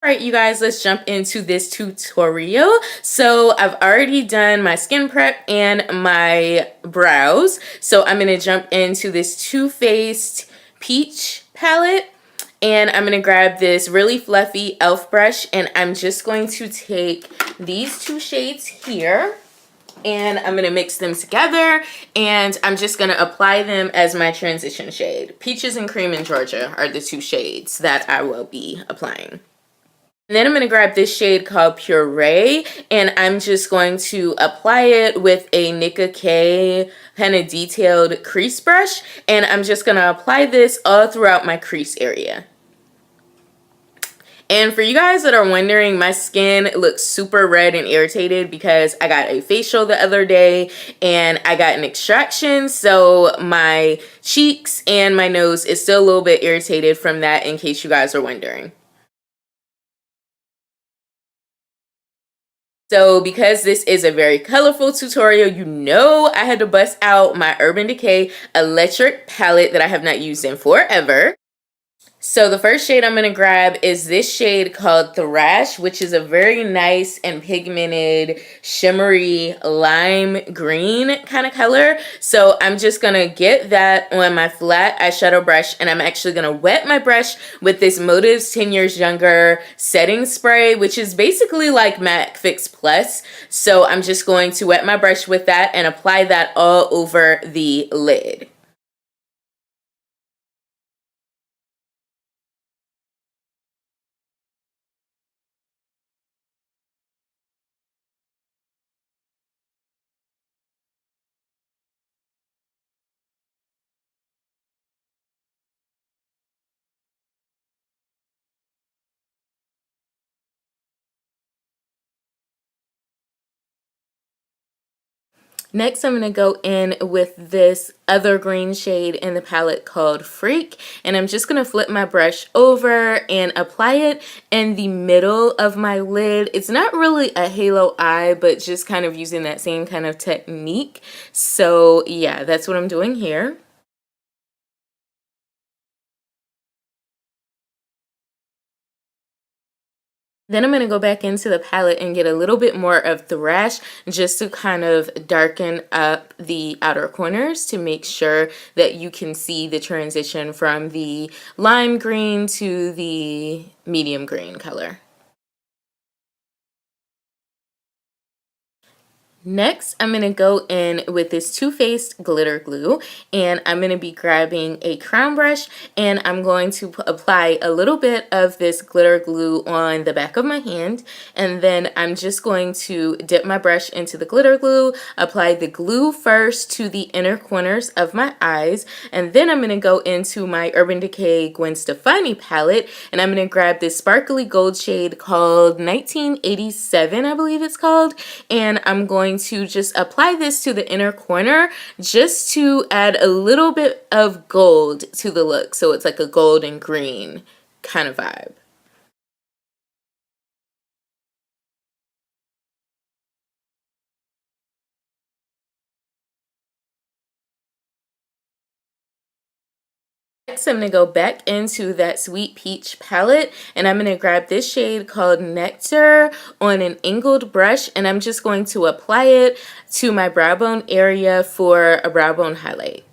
Alright, you guys, let's jump into this tutorial. So I've already done my skin prep and my brows. So I'm going to jump into this Too Faced Peach palette. And I'm going to grab this really fluffy e.l.f. brush. And I'm just going to take these two shades here. And I'm going to mix them together. And I'm just going to apply them as my transition shade. Peaches and Cream in Georgia are the two shades that I will be applying. And then I'm going to grab this shade called Puree, and I'm just going to apply it with a Nicka K kind of detailed crease brush, and I'm just going to apply this all throughout my crease area. And for you guys that are wondering, my skin looks super red and irritated because I got a facial the other day and I got an extraction, so my cheeks and my nose is still a little bit irritated from that, in case you guys are wondering. So because this is a very colorful tutorial, you know I had to bust out my Urban Decay Electric palette that I have not used in forever. So the first shade I'm going to grab is this shade called Thrash, which is a very nice and pigmented, shimmery lime green kind of color. So I'm just going to get that on my flat eyeshadow brush, and I'm actually going to wet my brush with this Motives 10 Years Younger setting spray, which is basically like MAC Fix Plus. So I'm just going to wet my brush with that and apply that all over the lid. Next, I'm going to go in with this other green shade in the palette called Freak, and I'm just going to flip my brush over and apply it in the middle of my lid. It's not really a halo eye, but just kind of using that same kind of technique. So yeah, that's what I'm doing here. Then I'm going to go back into the palette and get a little bit more of Thrash just to kind of darken up the outer corners to make sure that you can see the transition from the lime green to the medium green color. Next, I'm going to go in with this Too Faced glitter glue, and I'm going to be grabbing a crown brush, and I'm going to apply a little bit of this glitter glue on the back of my hand, and then I'm just going to dip my brush into the glitter glue, apply the glue first to the inner corners of my eyes, and then I'm going to go into my Urban Decay Gwen Stefani palette, and I'm going to grab this sparkly gold shade called 1987, I believe it's called, and I'm going to just apply this to the inner corner just to add a little bit of gold to the look, so it's like a gold and green kind of vibe. Next, I'm going to go back into that Sweet Peach palette, and I'm going to grab this shade called Nectar on an angled brush, and I'm just going to apply it to my brow bone area for a brow bone highlight.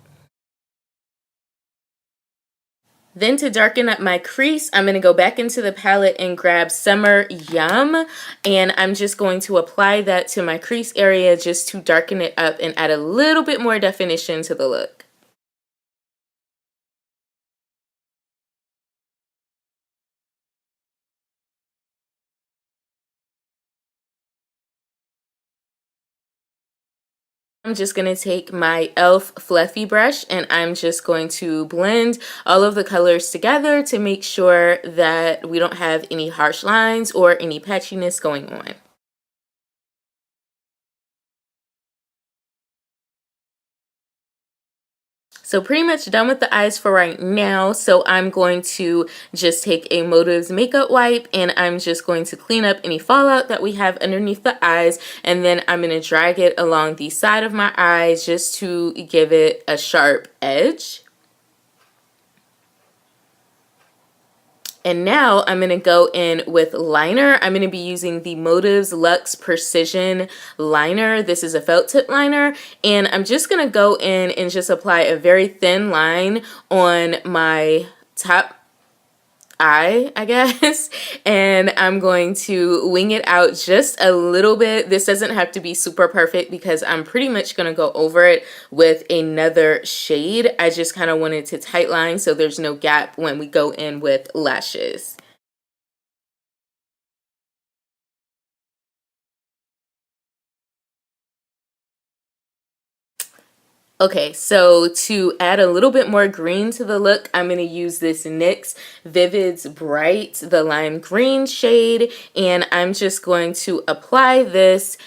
Then to darken up my crease, I'm going to go back into the palette and grab Summer Yum, and I'm just going to apply that to my crease area just to darken it up and add a little bit more definition to the look. I'm just going to take my e.l.f. fluffy brush, and I'm just going to blend all of the colors together to make sure that we don't have any harsh lines or any patchiness going on. So pretty much done with the eyes for right now. So I'm going to just take a Motives makeup wipe, and I'm just going to clean up any fallout that we have underneath the eyes, and then I'm going to drag it along the side of my eyes just to give it a sharp edge. And now I'm going to go in with liner. I'm going to be using the Motives Luxe Precision liner. This is a felt tip liner. And I'm just going to go in and just apply a very thin line on my top eye, I guess, and I'm going to wing it out just a little bit. This doesn't have to be super perfect because I'm pretty much going to go over it with another shade. I just kind of wanted to tight line so there's no gap when we go in with lashes. Okay, so to add a little bit more green to the look, I'm going to use this NYX Vivids Bright, the lime green shade, and I'm just going to apply this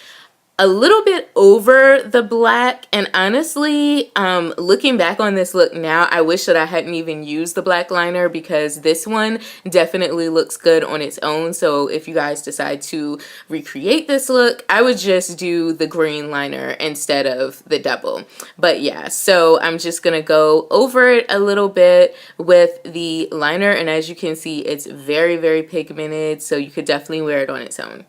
a little bit over the black. And honestly, looking back on this look now, I wish that I hadn't even used the black liner because this one definitely looks good on its own. So if you guys decide to recreate this look, I would just do the green liner instead of the double. But yeah, so I'm just gonna go over it a little bit with the liner, and as you can see, it's very, very pigmented, so you could definitely wear it on its own.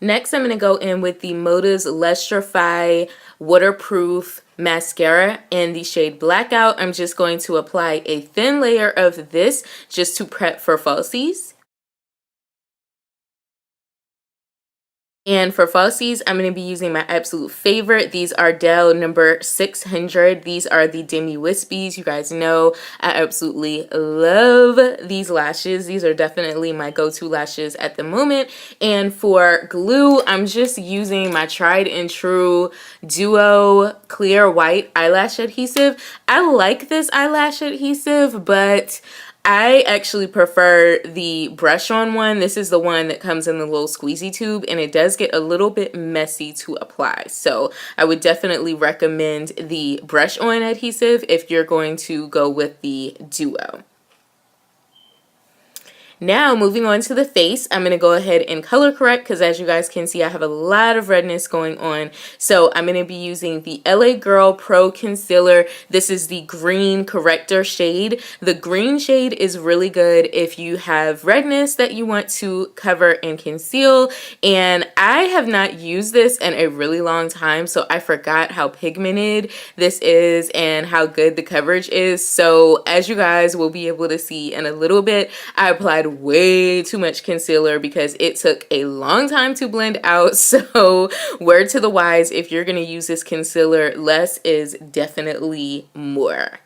Next, I'm going to go in with the Motives Lustrify Waterproof Mascara in the shade Blackout. I'm just going to apply a thin layer of this just to prep for falsies. And for falsies, I'm going to be using my absolute favorite. These are Dell number 600. These are the Demi Wispies. You guys know I absolutely love these lashes. These are definitely my go-to lashes at the moment. And for glue, I'm just using my tried and true Duo Clear White Eyelash Adhesive. I like this eyelash adhesive, but I actually prefer the brush on one. This is the one that comes in the little squeezy tube, and it does get a little bit messy to apply. So I would definitely recommend the brush on adhesive if you're going to go with the Duo. Now, moving on to the face, I'm going to go ahead and color correct because as you guys can see, I have a lot of redness going on. So I'm going to be using the LA Girl Pro Concealer. This is the green corrector shade. The green shade is really good if you have redness that you want to cover and conceal. And I have not used this in a really long time, so I forgot how pigmented this is and how good the coverage is. So as you guys will be able to see in a little bit, I applied way too much concealer because it took a long time to blend out. So word to the wise, if you're going to use this concealer, less is definitely more.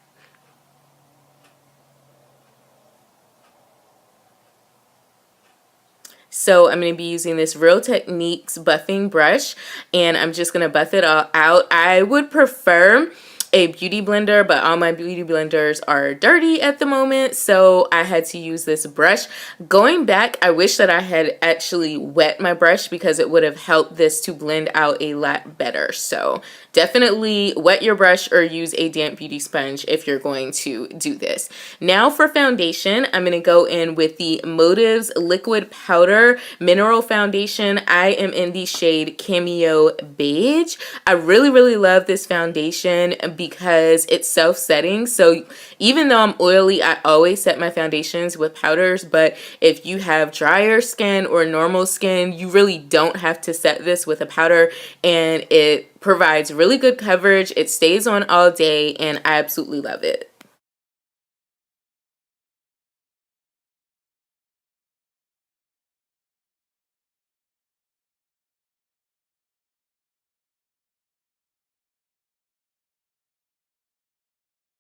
So I'm going to be using this Real Techniques buffing brush, and I'm just going to buff it all out. I would prefer a beauty blender, but all my beauty blenders are dirty at the moment, so I had to use this brush. Going back, I wish that I had actually wet my brush because it would have helped this to blend out a lot better. So definitely wet your brush or use a damp beauty sponge if you're going to do this. Now for foundation, I'm going to go in with the Motives Liquid Powder Mineral Foundation. I am in the shade Cameo Beige. I really, really love this foundation because it's self-setting. So even though I'm oily, I always set my foundations with powders. But if you have drier skin or normal skin, you really don't have to set this with a powder, and it provides really good coverage. It stays on all day, and I absolutely love it.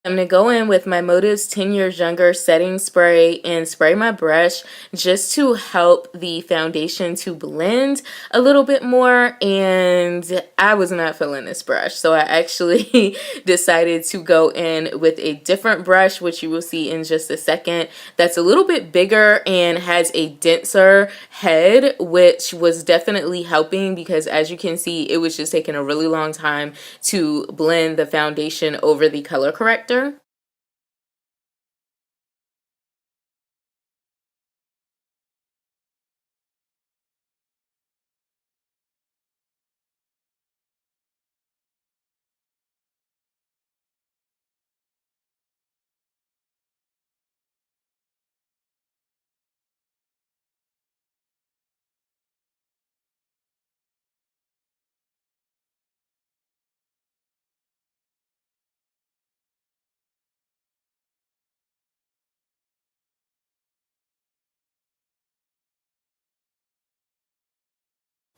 I'm going to go in with my Motives 10 Years Younger setting spray and spray my brush just to help the foundation to blend a little bit more. And I was not feeling this brush, so I actually decided to go in with a different brush, which you will see in just a second, that's a little bit bigger and has a denser head, which was definitely helping because, as you can see, it was just taking a really long time to blend the foundation over the color corrector.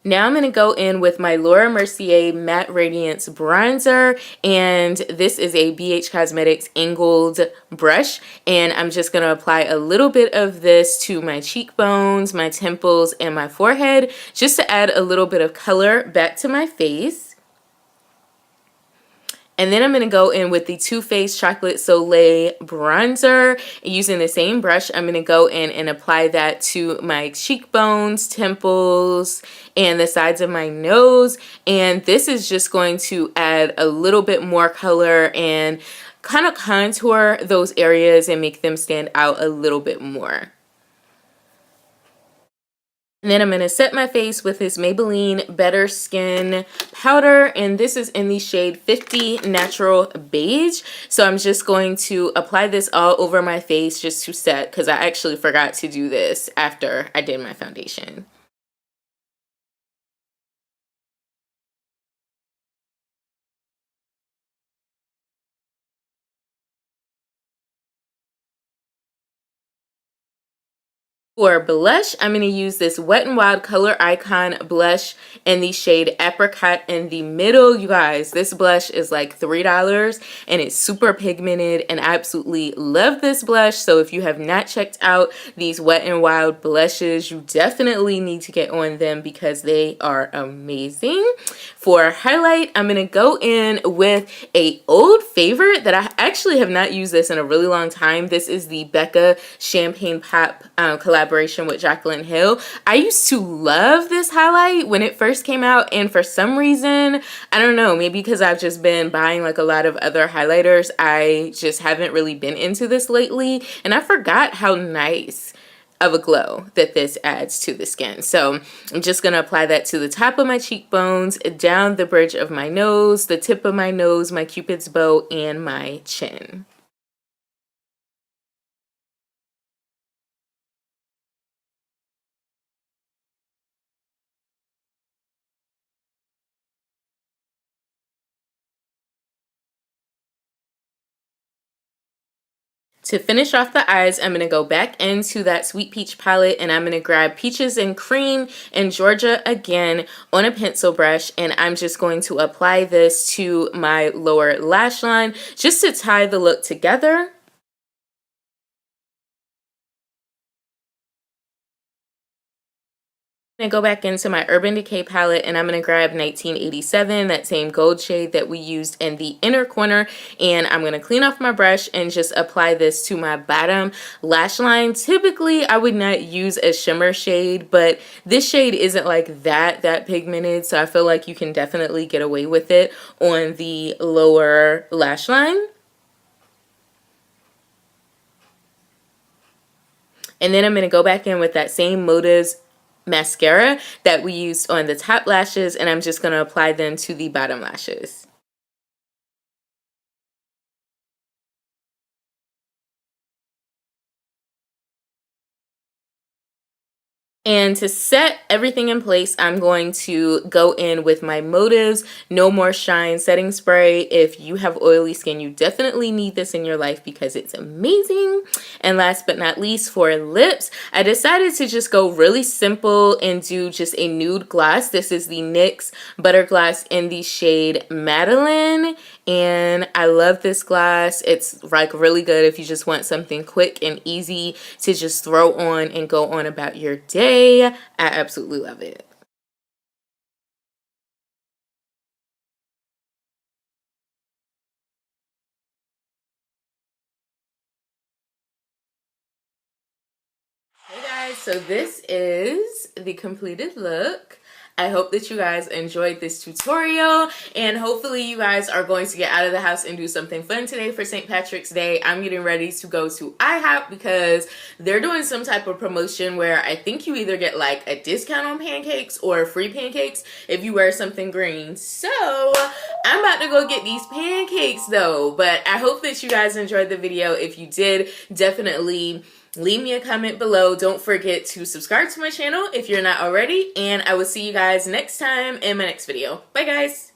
Now I'm going to go in with my Laura Mercier Matte Radiance Bronzer, and this is a BH Cosmetics angled brush, and I'm just going to apply a little bit of this to my cheekbones, my temples, and my forehead, just to add a little bit of color back to my face. And then I'm going to go in with the Too Faced Chocolate Soleil Bronzer. Using the same brush, I'm going to go in and apply that to my cheekbones, temples, and the sides of my nose. And this is just going to add a little bit more color and kind of contour those areas and make them stand out a little bit more. And then I'm going to set my face with this Maybelline Better Skin powder, and this is in the shade 50 Natural Beige. So I'm just going to apply this all over my face just to set, because I actually forgot to do this after I did my foundation. For blush, I'm going to use this Wet n Wild Color Icon blush in the shade Apricot in the middle. You guys, this blush is like $3 and it's super pigmented, and I absolutely love this blush. So if you have not checked out these Wet n Wild blushes, you definitely need to get on them because they are amazing. For highlight, I'm going to go in with a old favorite that I actually have not used this in a really long time. This is the Becca Champagne Pop collaboration with Jaclyn Hill. I used to love this highlight when it first came out, and for some reason, I don't know, maybe because I've just been buying like a lot of other highlighters, I just haven't really been into this lately, and I forgot how nice of a glow that this adds to the skin. So I'm just going to apply that to the top of my cheekbones, down the bridge of my nose, the tip of my nose, my cupid's bow, and my chin. To finish off the eyes, I'm going to go back into that Sweet Peach palette, and I'm going to grab Peaches and Cream and Georgia again on a pencil brush, and I'm just going to apply this to my lower lash line just to tie the look together. I'm going to go back into my Urban Decay palette, and I'm going to grab 1987, that same gold shade that we used in the inner corner, and I'm going to clean off my brush and just apply this to my bottom lash line. Typically, I would not use a shimmer shade, but this shade isn't like that pigmented, so I feel like you can definitely get away with it on the lower lash line. And then I'm going to go back in with that same Motives mascara that we used on the top lashes, and I'm just going to apply them to the bottom lashes. And to set everything in place, I'm going to go in with my Motives No More Shine setting spray. If you have oily skin, you definitely need this in your life because it's amazing. And last but not least, for lips, I decided to just go really simple and do just a nude gloss. This is the NYX Butter Gloss in the shade Madeline. and I love this glass. It's like really good if you just want something quick and easy to just throw on and go on about your day. I absolutely love it. Hey guys, so this is the completed look. I hope that you guys enjoyed this tutorial, and hopefully you guys are going to get out of the house and do something fun today for St. Patrick's Day. I'm getting ready to go to IHOP because they're doing some type of promotion where I think you either get like a discount on pancakes or free pancakes if you wear something green. So I'm about to go get these pancakes though, but I hope that you guys enjoyed the video. If you did, definitely leave me a comment below. Don't forget to subscribe to my channel if you're not already, and I will see you guys next time in my next video. Bye guys!